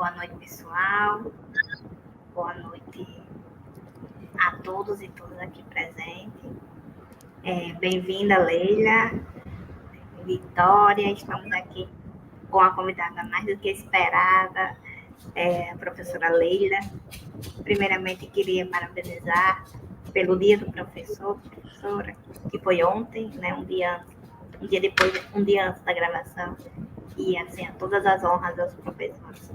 Boa noite, pessoal. Boa noite a todos e todas aqui presentes. Bem-vinda, Leila, Vitória. Estamos aqui com a convidada mais do que esperada, a professora Leila. Primeiramente, queria parabenizar pelo Dia do Professor, professora, que foi ontem, né? Um dia antes da gravação. E, assim, a todas as honras aos professores,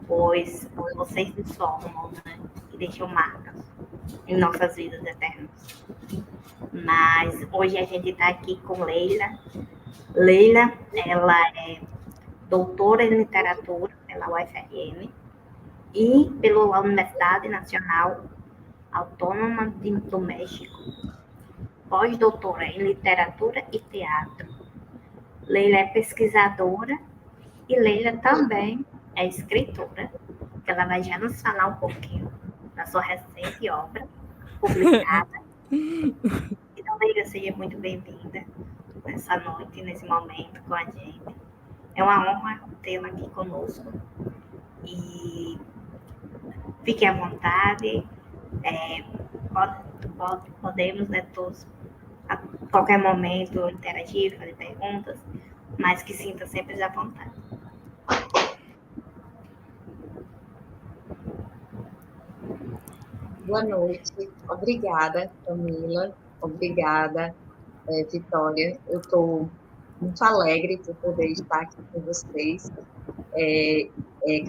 pois vocês nos formam, né? E deixam marcas em nossas vidas eternas. Mas hoje a gente está aqui com Leila. Leila, ela é doutora em literatura pela UFRN e pela Universidade Nacional Autônoma do México, pós-doutora em literatura e teatro. Leila é pesquisadora e Leila também é escritora, que ela vai já nos falar um pouquinho da sua recente obra publicada. Então, Leila, seja muito bem-vinda nessa noite, nesse momento com a gente. É uma honra tê-la aqui conosco. E fique à vontade. Podemos, né, todos, a qualquer momento, interagir, fazer perguntas, mas que sinta sempre à vontade. Boa noite. Obrigada, Camila. Obrigada, Vitória. Eu estou muito alegre por poder estar aqui com vocês.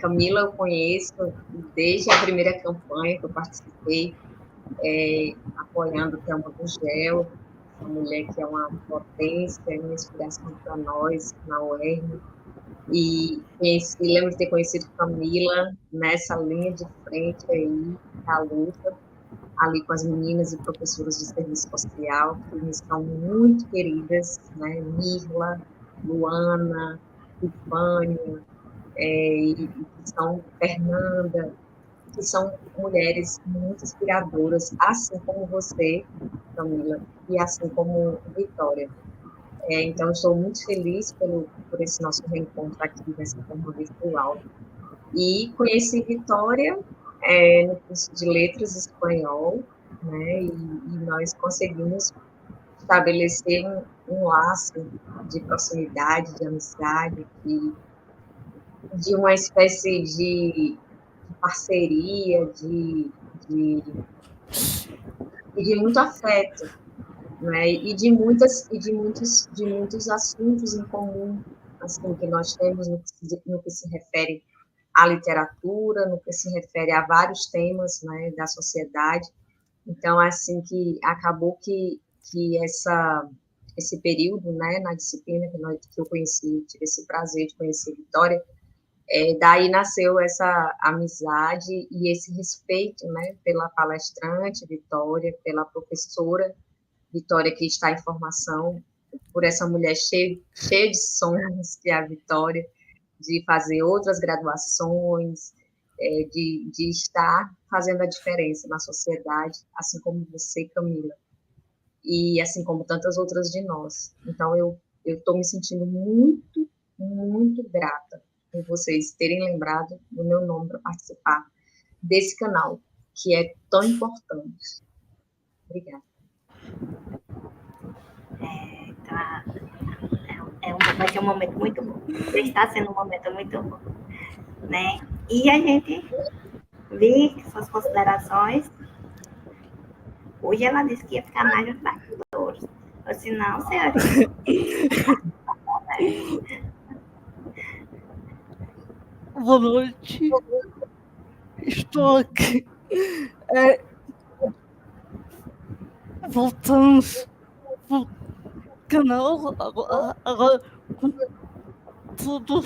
Camila, eu conheço desde a primeira campanha que eu participei, apoiando o Thelma Gugel, uma mulher que é uma potência, uma inspiração para nós na UERN. E lembro de ter conhecido Camila nessa linha de frente aí, da luta, ali com as meninas e professoras de serviço social, que me são muito queridas, né? Mirla, Luana, Ipânia, e que são Fernanda, que são mulheres muito inspiradoras, assim como você, Camila, e assim como Vitória. Então, estou muito feliz por esse nosso reencontro aqui nessa forma virtual. E conheci Vitória no curso de Letras Espanhol, né? E nós conseguimos estabelecer um laço de proximidade, de amizade, de uma espécie de parceria, de muito afeto, né? E de muitos assuntos em comum, assim, que nós temos no que se refere à literatura, no que se refere a vários temas, né, da sociedade. Então, assim, que acabou que esse período, né, na disciplina que eu conheci, tive esse prazer de conhecer Vitória, daí nasceu essa amizade e esse respeito, né, pela palestrante Vitória, pela professora Vitória, que está em formação, por essa mulher cheia de sonhos, que é a Vitória, de fazer outras graduações, de estar fazendo a diferença na sociedade, assim como você, Camila, e assim como tantas outras de nós. Então, eu estou me sentindo muito, muito grata por vocês terem lembrado do meu nome para participar desse canal, que é tão importante. Obrigada. Vai ser um momento muito bom. Está sendo um momento muito bom, né? E a gente vê suas considerações. Hoje ela disse que ia ficar mais nos bastidores. Ou se não, senhorita. Boa noite. Estou aqui. Voltamos pro canal agora com tudo.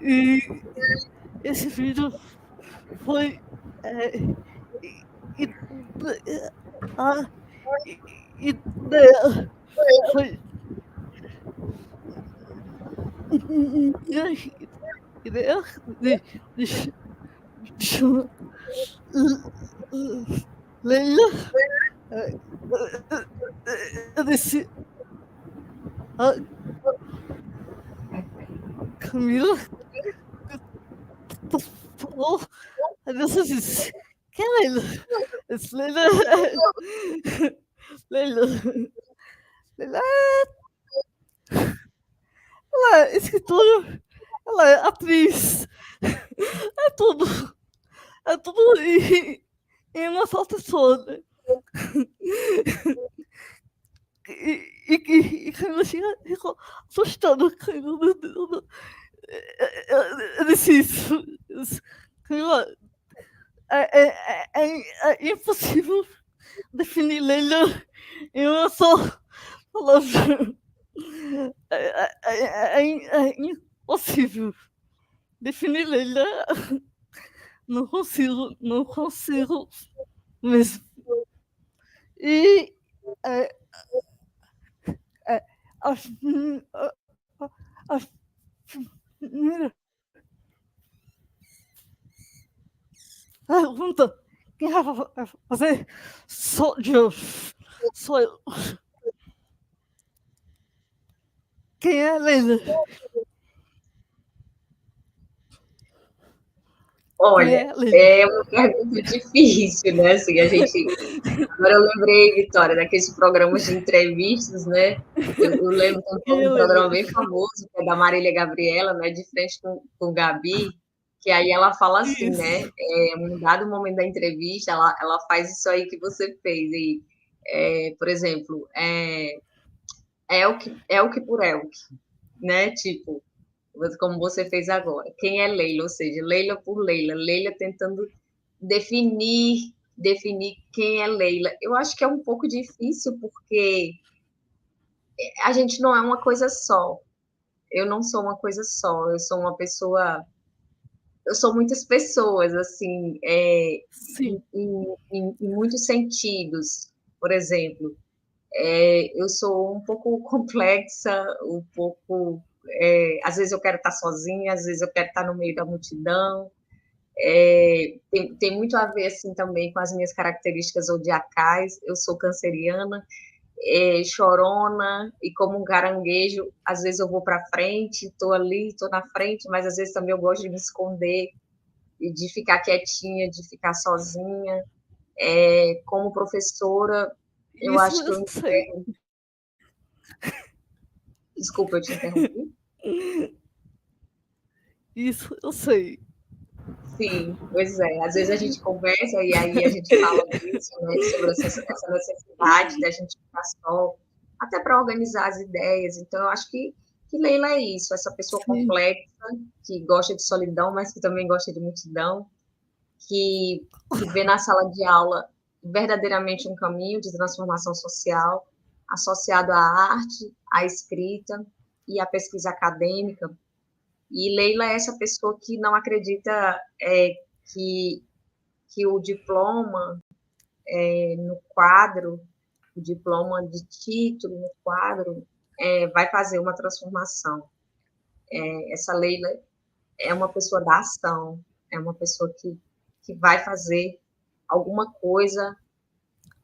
E esse vídeo foi a ideia foi ideia de Leila. Eu disse a Camila Oh, this is Leila. It's Leila. Leila. Leila ela é escritora, ela é atriz, é tudo. É tudo em uma só pessoa, né? E quando eu chego, eu fico assustado. Eu disse isso. É impossível definir Leila em uma só palavra. É impossível definir Leila. Não consigo mesmo. E é, é, a, a, a primeira pergunta que vai fazer sou eu. Sou eu. Quem é Leila? Quem Olha, é Leila? é uma pergunta difícil, né? Assim, a gente. Agora eu lembrei, Vitória, daqueles programas de entrevistas, né? Eu lembro de Quem é um programa Leila? bem famoso, que é da Marília Gabriela, né? De frente com Gabi, que aí ela fala assim, né? Isso. Um dado momento da entrevista, ela faz isso aí que você fez. E, por exemplo, Elke por Elke, né? Tipo, como você fez agora. Quem é Leila? Ou seja, Leila por Leila. Leila tentando definir quem é Leila. Eu acho que é um pouco difícil porque a gente não é uma coisa só. Eu não sou uma coisa só. Eu sou uma pessoa. Eu sou muitas pessoas, assim, Sim. em muitos sentidos. Por exemplo, eu sou um pouco complexa, um pouco. Às vezes eu quero estar sozinha, às vezes eu quero estar no meio da multidão. Tem muito a ver assim também com as minhas características zodiacais. Eu sou canceriana, chorona, e como um caranguejo, às vezes eu vou para frente, estou ali, estou na frente, mas às vezes também eu gosto de me esconder e de ficar quietinha, de ficar sozinha. Como professora, eu Isso acho que eu eu. sei. Desculpa, eu te interrompi. Isso eu sei. Sim, pois é. Às vezes a gente conversa e aí a gente fala disso, né, sobre essa necessidade da gente ficar só, até para organizar as ideias. Então, eu acho que Leila é isso, essa pessoa Sim. complexa, que gosta de solidão, mas que também gosta de multidão, que vê na sala de aula verdadeiramente um caminho de transformação social, associado à arte, à escrita e à pesquisa acadêmica. E Leila é essa pessoa que não acredita que, que o diploma no quadro, o diploma de título no quadro, vai fazer uma transformação. Essa Leila é uma pessoa da ação, é uma pessoa que vai fazer alguma coisa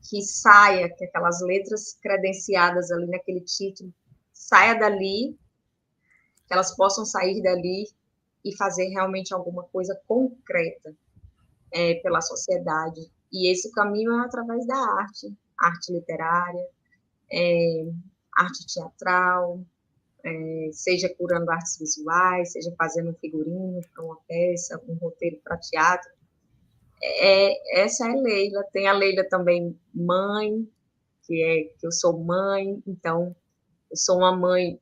que saia, que aquelas letras credenciadas ali naquele título saia dali, que elas possam sair dali e fazer realmente alguma coisa concreta pela sociedade. E esse caminho é através da arte, arte literária, arte teatral, seja curando artes visuais, seja fazendo um figurino para uma peça, um roteiro para teatro. Essa é a Leila. Tem a Leila também mãe, que eu sou mãe, então eu sou uma mãe,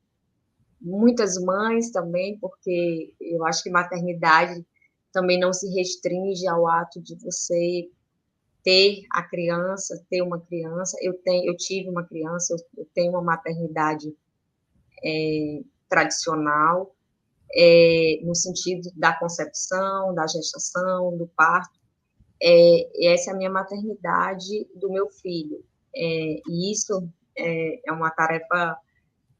muitas mães também, porque eu acho que maternidade também não se restringe ao ato de você ter a criança, ter uma criança. Eu tive uma criança, eu tenho uma maternidade tradicional, no sentido da concepção, da gestação, do parto. Essa é a minha maternidade do meu filho. E isso é uma tarefa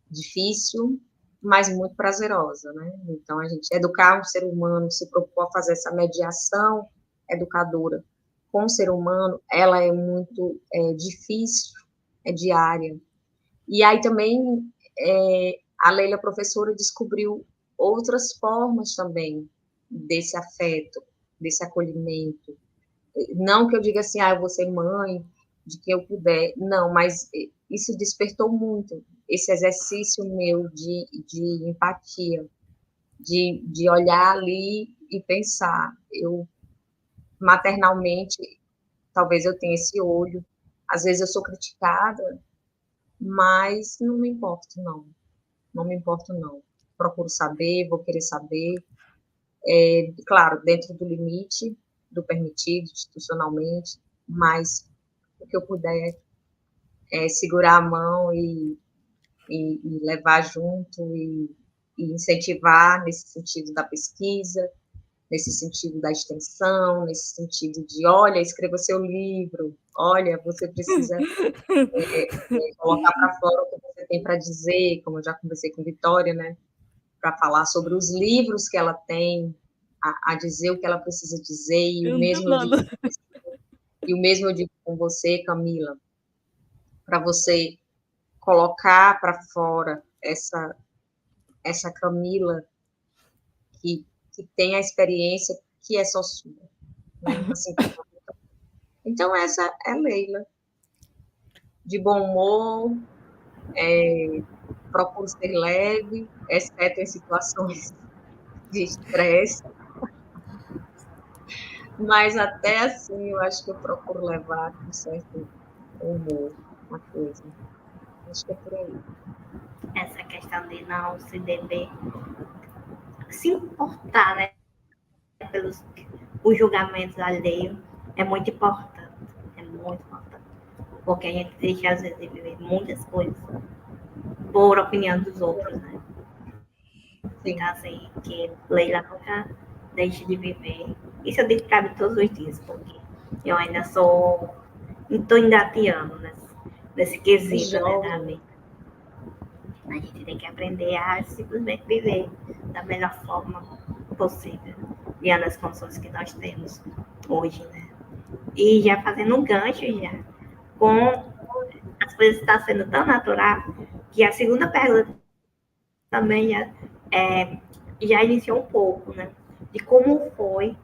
difícil, mas muito prazerosa, né? Então, a gente educar um ser humano, se propor a fazer essa mediação educadora com o ser humano, ela é muito difícil, é diária. E aí também a Leila, professora, descobriu outras formas também desse afeto. desse acolhimento. Não que eu diga assim, eu vou ser mãe de quem eu puder, não, mas isso despertou muito, esse exercício meu de empatia, de olhar ali e pensar, eu maternalmente, talvez eu tenha esse olho, às vezes eu sou criticada, mas não me importo, não me importo, não. Procuro saber, vou querer saber, claro, dentro do limite, do permitido institucionalmente, mas o que eu puder é segurar a mão e levar junto e incentivar nesse sentido da pesquisa, nesse sentido da extensão, nesse sentido de, olha, escreva seu livro, olha, você precisa colocar para fora o que você tem para dizer, como eu já conversei com Vitória, né, para falar sobre os livros que ela tem a dizer o que ela precisa dizer, Eu não tenho nada. e o mesmo eu digo com você, Camila, para você colocar para fora essa Camila que tem a experiência que é só sua, né? Assim, então, essa é Leila, de bom humor, procuro ser leve, exceto em situações de estresse, mas até assim eu acho que eu procuro levar com certo humor a coisa. Acho que é por aí. Essa questão de não se dever se importar, né, pelos os julgamentos alheios é muito importante. É muito importante. Porque a gente deixa, às vezes, de viver muitas coisas por opinião dos outros, né? Sim. Então, assim, que Leila nunca deixe de viver. Isso eu digo para mim todos os dias, porque eu ainda estou engateando nesse quesito, né, da vida. A gente tem que aprender a simplesmente viver da melhor forma possível, diante das condições que nós temos hoje, né? E já fazendo um gancho já, com as coisas estão sendo tão natural, que a segunda pergunta também já iniciou um pouco, né? De como foi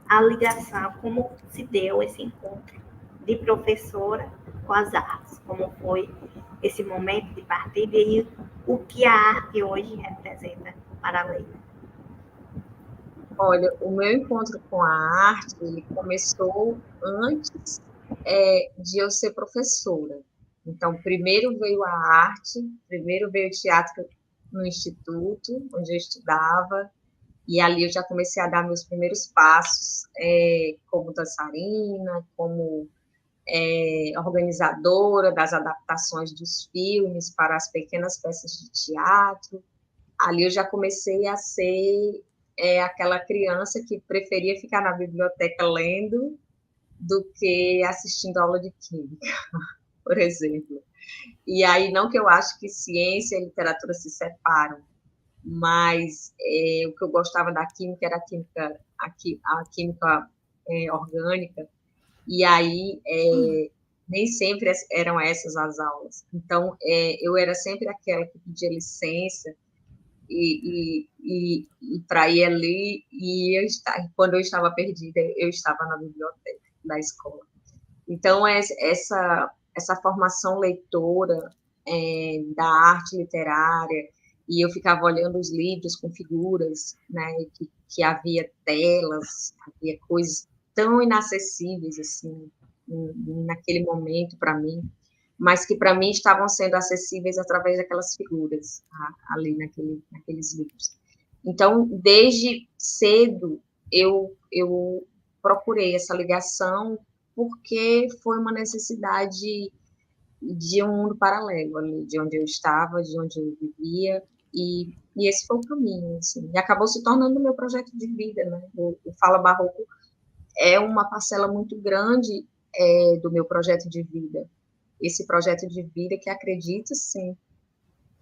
a ligação, como se deu esse encontro de professora com as artes, como foi esse momento de partida e o que a arte hoje representa para a Leila. Olha, o meu encontro com a arte, ele começou antes de eu ser professora. Então, primeiro veio a arte, primeiro veio o teatro no instituto, onde eu estudava, e ali eu já comecei a dar meus primeiros passos como dançarina, como organizadora das adaptações dos filmes para as pequenas peças de teatro. Ali eu já comecei a ser aquela criança que preferia ficar na biblioteca lendo do que assistindo aula de química, por exemplo. E aí, não que eu acho que ciência e literatura se separam, mas o que eu gostava da química era a química orgânica, e aí nem sempre eram essas as aulas. Então, eu era sempre aquela que pedia licença e para ir ali, quando eu estava perdida, eu estava na biblioteca da escola. Então, essa formação leitora da arte literária, e eu ficava olhando os livros com figuras, né, que havia telas, havia coisas tão inacessíveis, assim, naquele momento para mim, mas que para mim estavam sendo acessíveis através daquelas figuras ali naqueles livros. Então, desde cedo, eu procurei essa ligação porque foi uma necessidade de um mundo paralelo ali, de onde eu estava, de onde eu vivia, e esse foi o caminho, assim, e acabou se tornando o meu projeto de vida, né? O Fala Barroco é uma parcela muito grande do meu projeto de vida, esse projeto de vida que acredita, sim,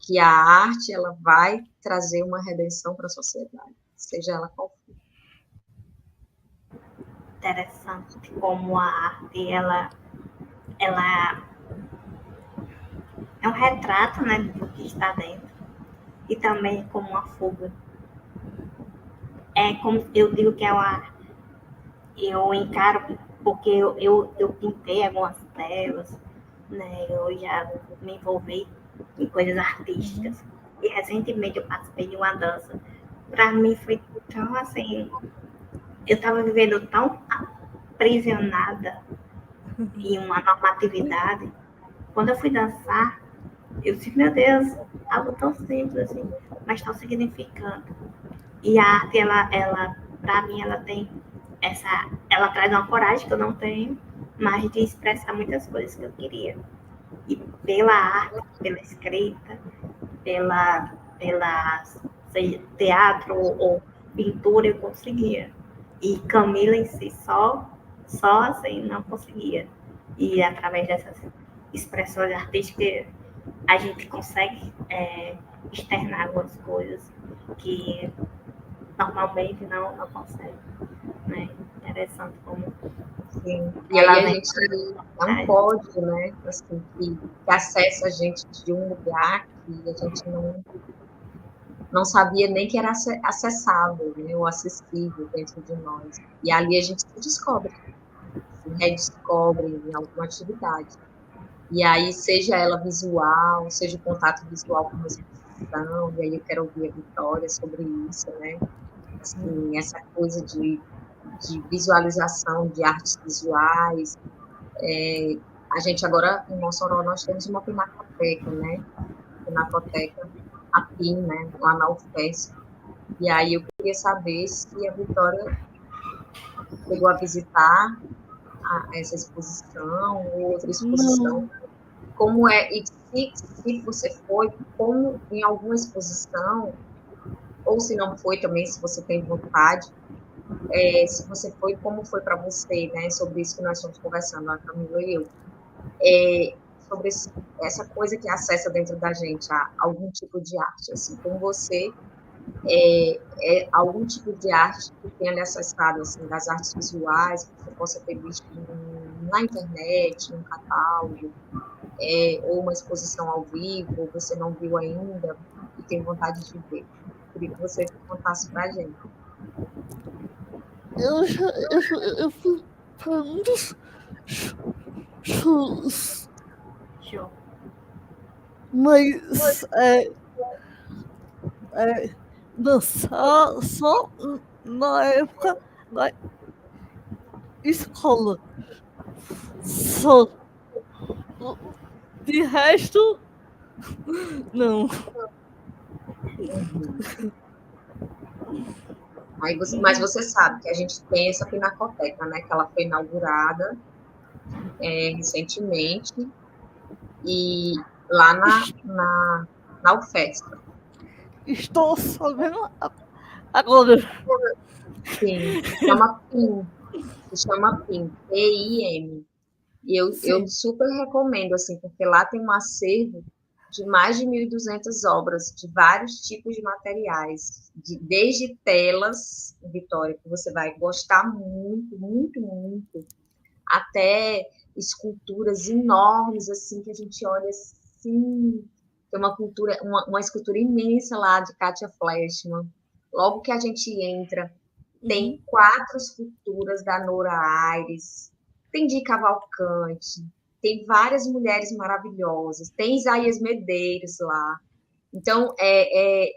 que a arte ela vai trazer uma redenção para a sociedade, seja ela qual for. Interessante como a arte, ela é um retrato, né, do que está dentro e também como uma fuga. É como eu digo que é eu encaro, porque eu pintei algumas telas, né? Eu já me envolvi em coisas artísticas. E recentemente eu participei de uma dança. Para mim foi tão assim, eu estava vivendo tão aprisionada em uma normatividade. Quando eu fui dançar, eu disse, meu Deus, algo tão simples assim, mas tão significante. E a arte, ela para mim, ela tem ela traz uma coragem que eu não tenho, mas de expressar muitas coisas que eu queria. E pela arte, pela escrita, pela seja teatro ou pintura, eu conseguia. E Camila em si, só assim, não conseguia. E através dessas expressões artísticas, a gente consegue externar algumas coisas que normalmente não consegue. Né? Interessante como Sim. E aí ela a vem. gente é um código, né? Assim, que acessa a gente de um lugar que a gente não sabia nem que era acessável, né? Ou acessível dentro de nós. E ali a gente se descobre, se redescobre em alguma atividade. E aí, seja ela visual, seja o contato visual com uma exposição, e aí eu quero ouvir a Vitória sobre isso, né? Assim, essa coisa de visualização de artes visuais. A gente agora, em Mossoró, nós temos uma pinacoteca, né? Pinacoteca, a PIN, né? Lá na UFES. E aí eu queria saber se a Vitória chegou a visitar essa exposição ou outra exposição. Não. Como é, e se você foi, como em alguma exposição, ou se não foi também, se você tem vontade, se você foi, como foi para você, né? Sobre isso que nós estamos conversando, a Camila e eu. Sobre essa coisa que acessa dentro da gente algum tipo de arte, assim, como você algum tipo de arte que tenha lhe acessado, assim, das artes visuais, que você possa ter visto na internet, num catálogo, ou uma exposição ao vivo, ou você não viu ainda e tem vontade de ver. Queria que você contasse para a gente. Eu fui para muitos shows, Show. mas dançar só na época da escola. Só. De resto, não. Uhum. Mas você sabe que a gente tem essa pinacoteca, né? Que ela foi inaugurada recentemente e lá na UFESP. Estou sabendo agora. Sim, se chama PIM, P-I-M. E eu Sim. super recomendo, assim, porque lá tem um acervo de mais de 1.200 obras, de vários tipos de materiais, desde telas, Vitória, que você vai gostar muito, muito, muito, até esculturas enormes, assim, que a gente olha assim, tem uma escultura imensa lá de Katia Fleshman. Logo que a gente entra, tem 4 esculturas da Nora Aires, tem de Cavalcante, tem várias mulheres maravilhosas, tem Isaías Medeiros lá. Então, é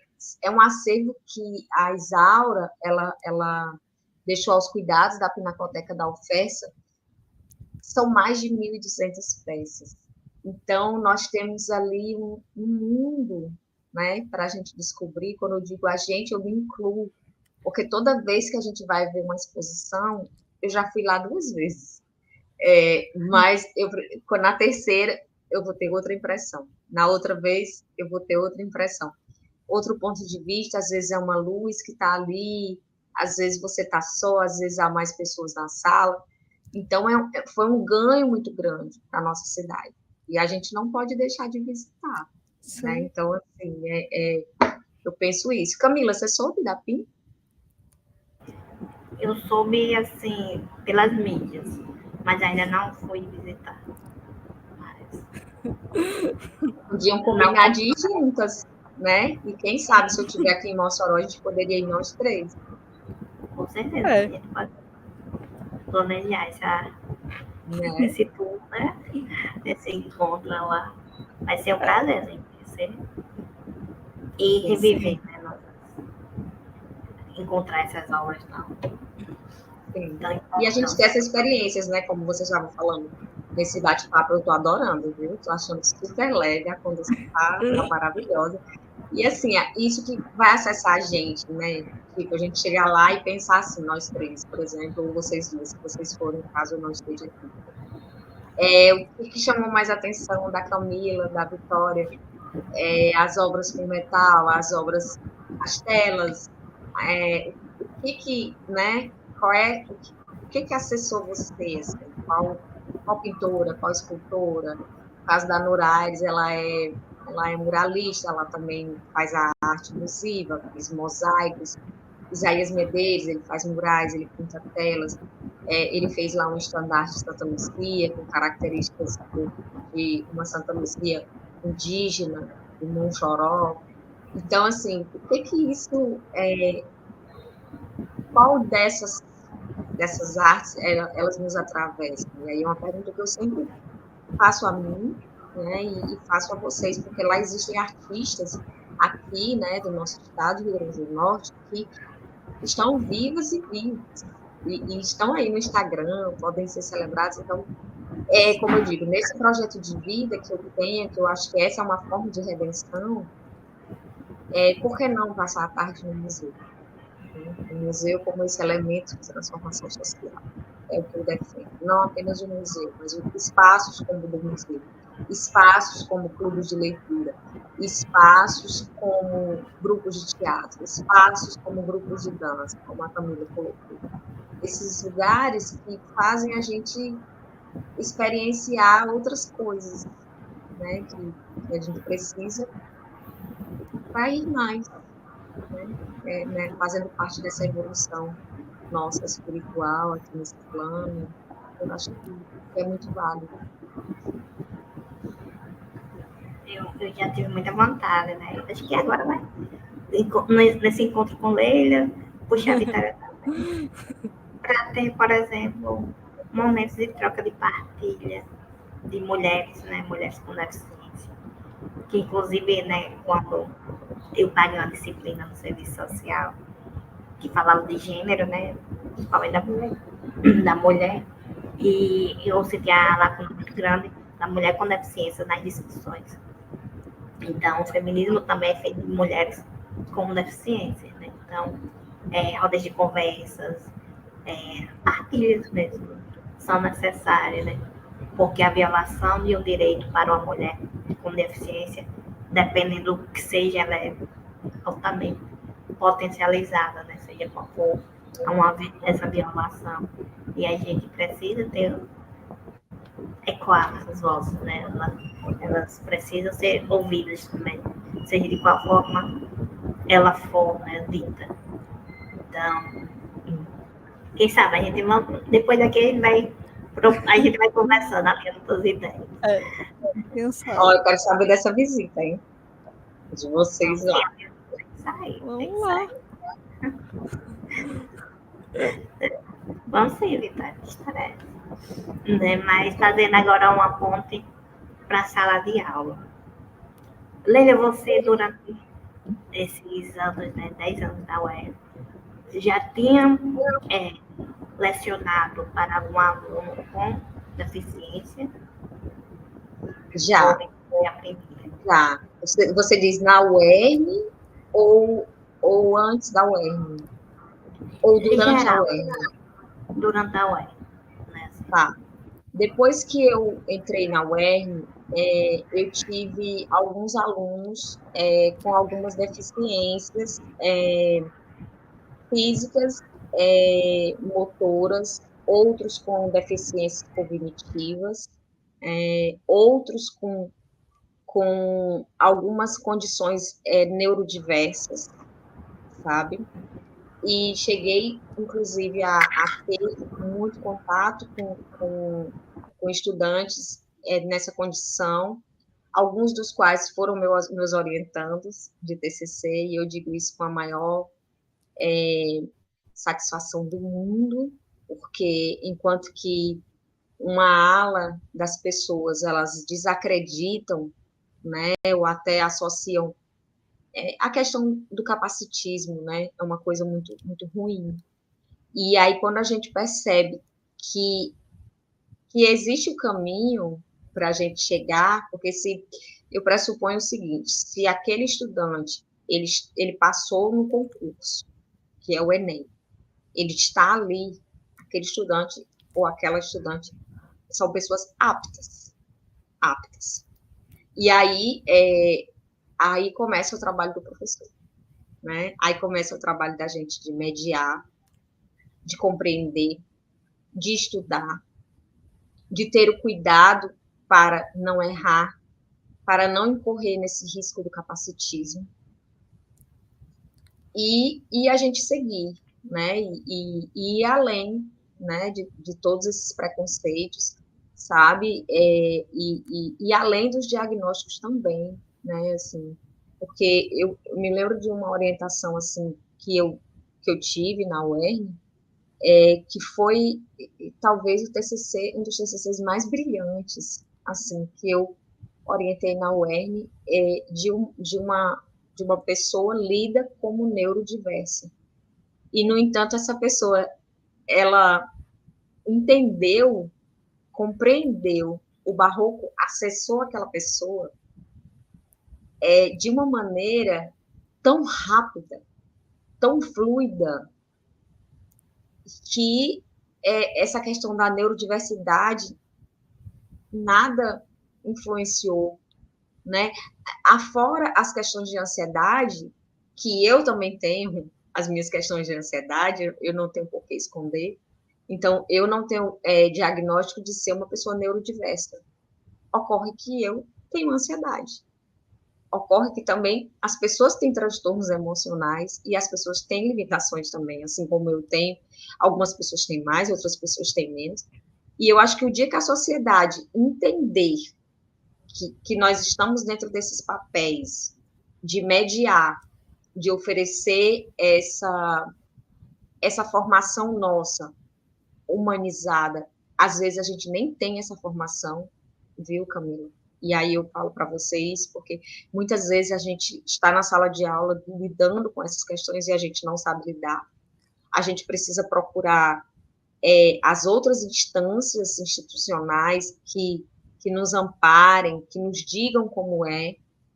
um acervo que a Isaura, ela deixou aos cuidados da Pinacoteca da UFESA, são mais de 1.200 peças. Então, nós temos ali um mundo, né, para a gente descobrir. Quando eu digo a gente, eu me incluo, porque toda vez que a gente vai ver uma exposição, eu já fui lá 2 vezes, mas na terceira eu vou ter outra impressão, na outra vez eu vou ter outra impressão, outro ponto de vista, às vezes é uma luz que está ali, às vezes você está só, às vezes há mais pessoas na sala. Então, foi um ganho muito grande para a nossa cidade. E a gente não pode deixar de visitar. Né? Então, assim, eu penso isso. Camila, você soube da PIN? Eu soube, assim, pelas mídias, mas ainda não fui visitar. Podiam combinar de ir juntas, né? E quem sabe, se eu estiver aqui em Mossoró, a gente poderia ir nós 3. Com certeza, É. a gente pode. planejar né? esse tour, né? Esse encontro lá. Vai ser um prazer, né? E reviver, né? Encontrar essas obras Sim. tão E a gente tem importantes. essas experiências, né? Como você estava falando nesse bate-papo, eu estou adorando, viu? Estou achando super legal, a conversa tá maravilhosa. E assim, isso que vai acessar a gente, né? Tipo, a gente chegar lá e pensar assim, nós três, por exemplo, ou vocês duas, se vocês forem, caso eu não esteja aqui. O que chamou mais a atenção da Camila, da Vitória? As obras com metal, as obras, as telas, o que, né? O que acessou você, assim? Qual pintora, qual escultora? No caso da Nora Aires, ela é muralista, ela também faz a arte alusiva, faz mosaicos. Isaías Medeiros, ele faz murais, ele pinta telas. Ele fez lá um estandarte de Santa Luzia, com características de uma Santa Luzia indígena, de Monchoró. Então, assim, o que isso, qual dessas artes elas nos atravessam? E aí é uma pergunta que eu sempre faço a mim, né, e faço a vocês, porque lá existem artistas aqui, né, do nosso estado, Rio Grande do Norte, que estão vivas e vivas, e estão aí no Instagram, podem ser celebrados. Então, como eu digo, nesse projeto de vida que eu tenho, que eu acho que essa é uma forma de redenção, por que não passar a tarde no museu? Né? O museu como esse elemento de transformação social. É o que eu defendo. Não apenas o museu, mas espaços como o do museu, espaços como clubes de leitura, espaços como grupos de teatro, espaços como grupos de dança, como a Camila colocou. Esses lugares que fazem a gente experienciar outras coisas, né, que a gente precisa para ir mais, né, fazendo parte dessa evolução nossa espiritual aqui nesse plano. Eu acho que é muito válido. Eu já tive muita vontade, né? Acho que agora vai. Nesse encontro com Leila, puxar a Vitória também. Para ter, por exemplo, momentos de troca de partilha de mulheres, né? Mulheres com deficiência. Que, inclusive, né, quando eu paguei uma disciplina no serviço social que falava de gênero, né? Principalmente da mulher. E eu senti a lacuna muito grande da mulher com deficiência nas discussões. Então, o feminismo também é feito de mulheres com deficiência, né? Então, rodas de conversas, partilhas mesmo, são necessárias, né? Porque a violação de um direito para uma mulher com deficiência, dependendo do que seja, ela é altamente potencializada, né? Seja qual for essa violação. E a gente precisa ter ecoar essas vozes, né? Elas precisam ser ouvidas também, seja de qual forma ela for, né, dita. Então, quem sabe a gente depois daqui a gente vai conversando, alinhando todas as ideias. Quem sabe? Eu quero saber dessa visita, hein? De vocês lá. Tem que Vamos lá. sair. Vamos sim, Vitória, estaremos. Né? Mas fazendo agora uma ponte para a sala de aula. Leila, você durante esses anos, né, 10 anos da UER, já tinha lecionado para algum aluno com deficiência? Já, Foi a primeira? já. Você diz na UERN ou antes da UERN? Ou durante a Geral, UERN? durante a UER. Né? Tá. Depois que eu entrei na UERN, eu tive alguns alunos com algumas deficiências físicas, motoras, outros com deficiências cognitivas, outros com algumas condições neurodiversas, sabe? E cheguei, inclusive, a ter muito contato com estudantes nessa condição, alguns dos quais foram meus orientandos de TCC, e eu digo isso com a maior satisfação do mundo, porque enquanto que uma ala das pessoas, elas desacreditam, né, ou até associam a questão do capacitismo, né, é uma coisa muito, muito ruim. E aí, quando a gente percebe que existe o caminho para a gente chegar, porque se eu pressuponho o seguinte, se aquele estudante, ele passou no concurso, que é o Enem, ele está ali, aquele estudante ou aquela estudante são pessoas aptas, aptas. E aí começa o trabalho do professor, né? Aí começa o trabalho da gente de mediar, de compreender, de estudar, de ter o cuidado para não errar, para não incorrer nesse risco do capacitismo, e a gente seguir, né? E ir além, né? De todos esses preconceitos, sabe? E além dos diagnósticos também, né? Assim, porque eu me lembro de uma orientação assim que eu tive na UERN, que foi talvez o TCC, um dos TCCs mais brilhantes, assim, que eu orientei na UERN, de uma pessoa lida como neurodiversa. E, no entanto, essa pessoa, ela entendeu, compreendeu o Barroco, acessou aquela pessoa de uma maneira tão rápida, tão fluida, que essa questão da neurodiversidade nada influenciou, né? Afora as questões de ansiedade, que eu também tenho as minhas questões de ansiedade, eu não tenho por que esconder. Então, eu não tenho diagnóstico de ser uma pessoa neurodiversa. Ocorre que eu tenho ansiedade. Ocorre que também as pessoas têm transtornos emocionais e as pessoas têm limitações também, assim como eu tenho. Algumas pessoas têm mais, outras pessoas têm menos. E eu acho que o dia que a sociedade entender que nós estamos dentro desses papéis de mediar, de oferecer essa formação nossa, humanizada, às vezes a gente nem tem essa formação, viu, Camila? E aí eu falo para vocês, porque muitas vezes a gente está na sala de aula lidando com essas questões e a gente não sabe lidar. A gente precisa procurar as outras instâncias institucionais que nos amparem, que nos digam como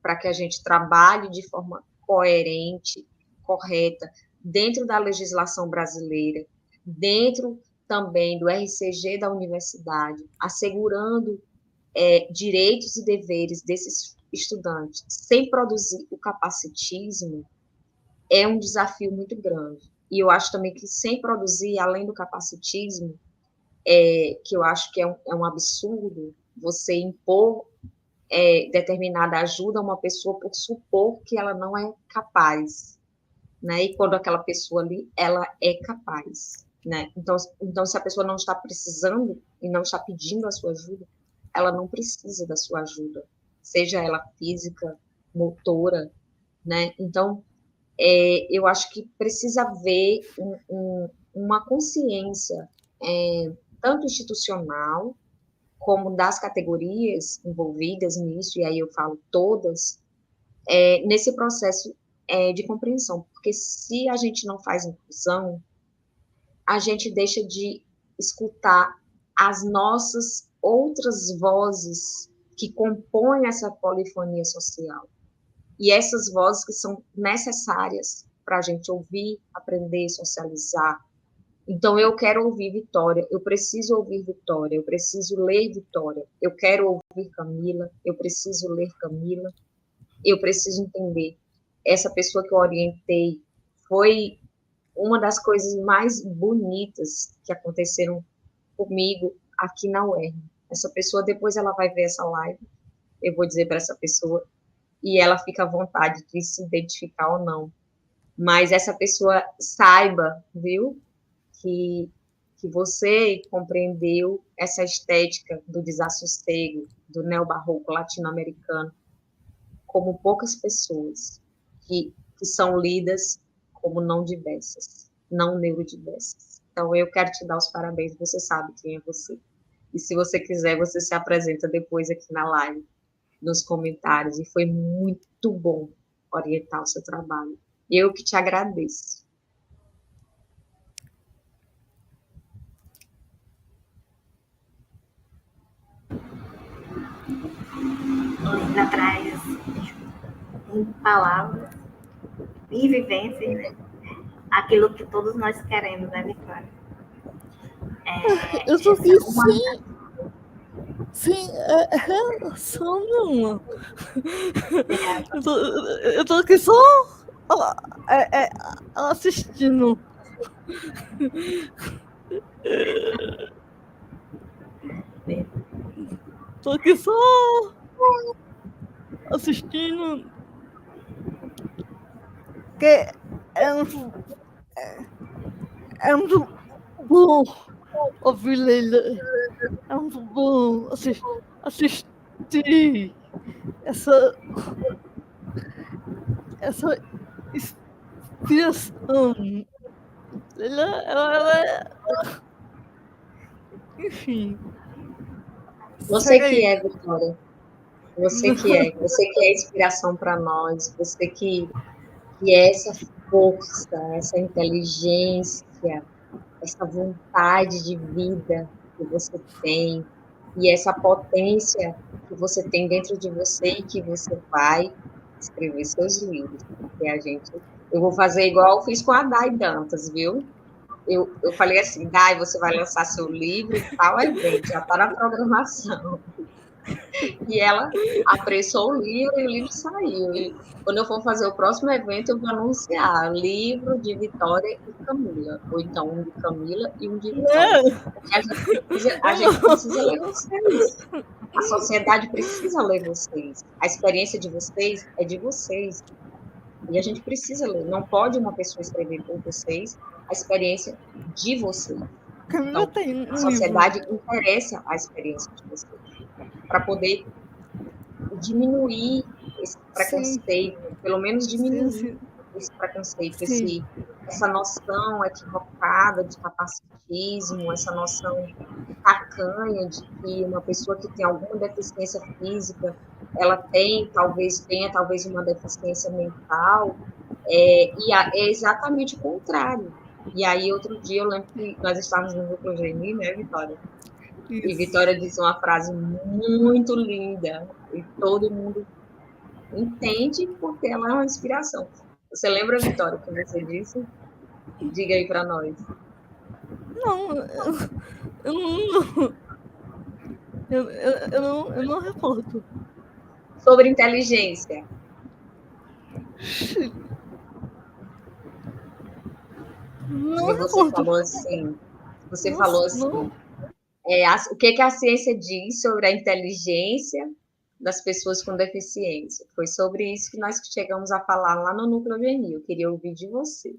para que a gente trabalhe de forma coerente, correta, dentro da legislação brasileira, dentro também do RCG da universidade, assegurando direitos e deveres desses estudantes, sem produzir o capacitismo, é um desafio muito grande. E eu acho também que sem produzir, além do capacitismo, que eu acho que é um absurdo você impor determinada ajuda a uma pessoa por supor que ela não é capaz, né? E quando aquela pessoa ali, ela é capaz, né? Então, se a pessoa não está precisando e não está pedindo a sua ajuda, ela não precisa da sua ajuda, seja ela física, motora, né? Então, eu acho que precisa haver uma consciência, tanto institucional, como das categorias envolvidas nisso, e aí eu falo todas, nesse processo de compreensão, porque se a gente não faz inclusão, a gente deixa de escutar as nossas outras vozes que compõem essa polifonia social. E essas vozes que são necessárias para a gente ouvir, aprender, socializar. Então, eu quero ouvir Vitória, eu preciso ouvir Vitória, eu preciso ler Vitória, eu quero ouvir Camila, eu preciso ler Camila, eu preciso entender. Essa pessoa que eu orientei foi uma das coisas mais bonitas que aconteceram comigo aqui na UERN. Essa pessoa, depois ela vai ver essa live, eu vou dizer para essa pessoa, e ela fica à vontade de se identificar ou não. Mas essa pessoa saiba, viu, que você compreendeu essa estética do desassossego, do neobarroco latino-americano, como poucas pessoas que são lidas como não diversas, não neurodiversas. Então, eu quero te dar os parabéns, você sabe quem é você. E se você quiser, você se apresenta depois aqui na live, nos comentários. E foi muito bom orientar o seu trabalho. Eu que te agradeço. Linda traz em palavras e vivências, né? Aquilo que todos nós queremos, né, Vitória? Eu tô Essa aqui humanidade. sem relação nenhuma. Eu tô aqui só assistindo. Tô aqui só assistindo. Que é muito bom ouvir Leila. É muito bom assistir essa inspiração. Ela é. Enfim. Você que é, Vitória. Você que é. Você que é inspiração para nós. Você que é essa força, essa inteligência, essa vontade de vida que você tem e essa potência que você tem dentro de você e que você vai escrever seus livros. Porque eu vou fazer igual eu fiz com a Dai Dantas, viu? Eu falei assim, Dai, você vai lançar seu livro em tal evento, já está na programação. E ela apressou o livro e o livro saiu. E quando eu for fazer o próximo evento, eu vou anunciar livro de Vitória e Camila. Ou então um de Camila e um de Vitória. Porque a gente precisa ler vocês. A sociedade precisa ler vocês. A experiência de vocês é de vocês. E a gente precisa ler. Não pode uma pessoa escrever por vocês a experiência de vocês. Então, a sociedade interessa a experiência de vocês para poder diminuir esse preconceito, pelo menos diminuir esse preconceito, essa noção equivocada de capacitismo, essa noção tacanha de que uma pessoa que tem alguma deficiência física, ela tenha talvez uma deficiência mental, é exatamente o contrário. E aí, outro dia, eu lembro que nós estávamos no Núcleo Geni, né, Vitória? Isso. E Vitória disse uma frase muito linda, e todo mundo entende porque ela é uma inspiração. Você lembra, Vitória, o que você disse? Diga aí para nós. Não, eu não recordo. Sobre inteligência. Não você falou assim. Você falou assim. O que a ciência diz sobre a inteligência das pessoas com deficiência? Foi sobre isso que nós chegamos a falar lá no Núcleo Geni. Eu queria ouvir de você.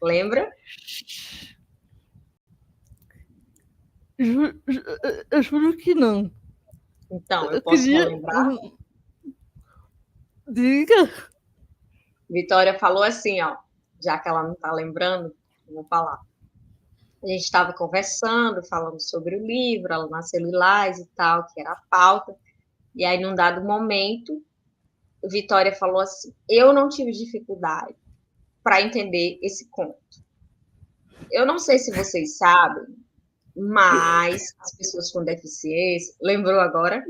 Lembra? Eu juro que não. Então, eu posso relembrar? Diga. Vitória falou assim, ó, já que ela não está lembrando, eu vou falar. A gente estava conversando, falando sobre o livro, ela nasceu Lilás e tal, que era a pauta. E aí, num dado momento, Vitória falou assim, eu não tive dificuldade para entender esse conto. Eu não sei se vocês sabem, mas as pessoas com deficiência... Lembrou agora?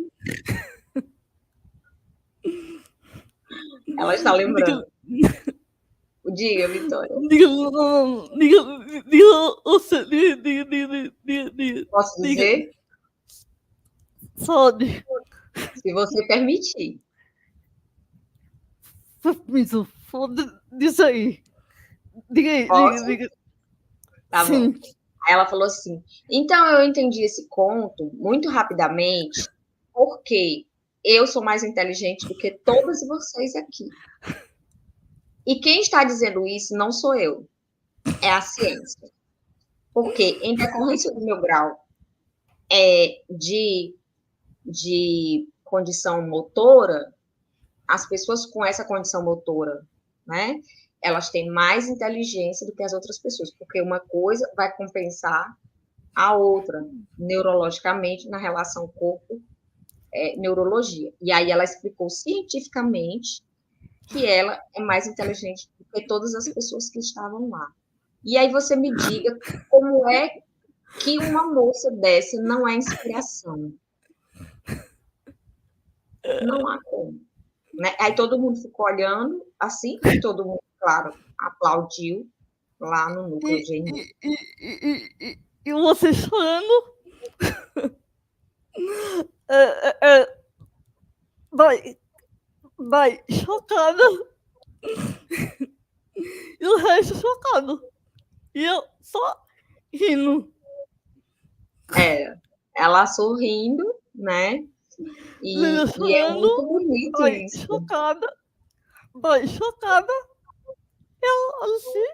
Ela está lembrando. Diga, Vitória. Diga. Posso dizer? Pode. Se você permitir. Permisso, diz aí. Diga. Tá Sim. bom. Aí ela falou assim, então eu entendi esse conto muito rapidamente, porque eu sou mais inteligente do que todos vocês aqui. E quem está dizendo isso não sou eu, é a ciência. Porque, em decorrência do meu grau de condição motora, as pessoas com essa condição motora, né, elas têm mais inteligência do que as outras pessoas, porque uma coisa vai compensar a outra neurologicamente na relação corpo-neurologia. E aí ela explicou cientificamente que ela é mais inteligente do que todas as pessoas que estavam lá. E aí você me diga como é que uma moça dessa não é inspiração. Não há como. Né? Aí todo mundo ficou olhando assim, e todo mundo, claro, aplaudiu lá no núcleo E, GNI. e você chorando, é, é, vai, vai, chocada, e o resto chocado. E eu só rindo. Ela sorrindo, né? Lila E é chorando, muito bonito vai, isso. chocada, vai, chocada. Eu assim,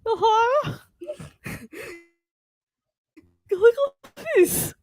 eu falo, o que foi que eu fiz?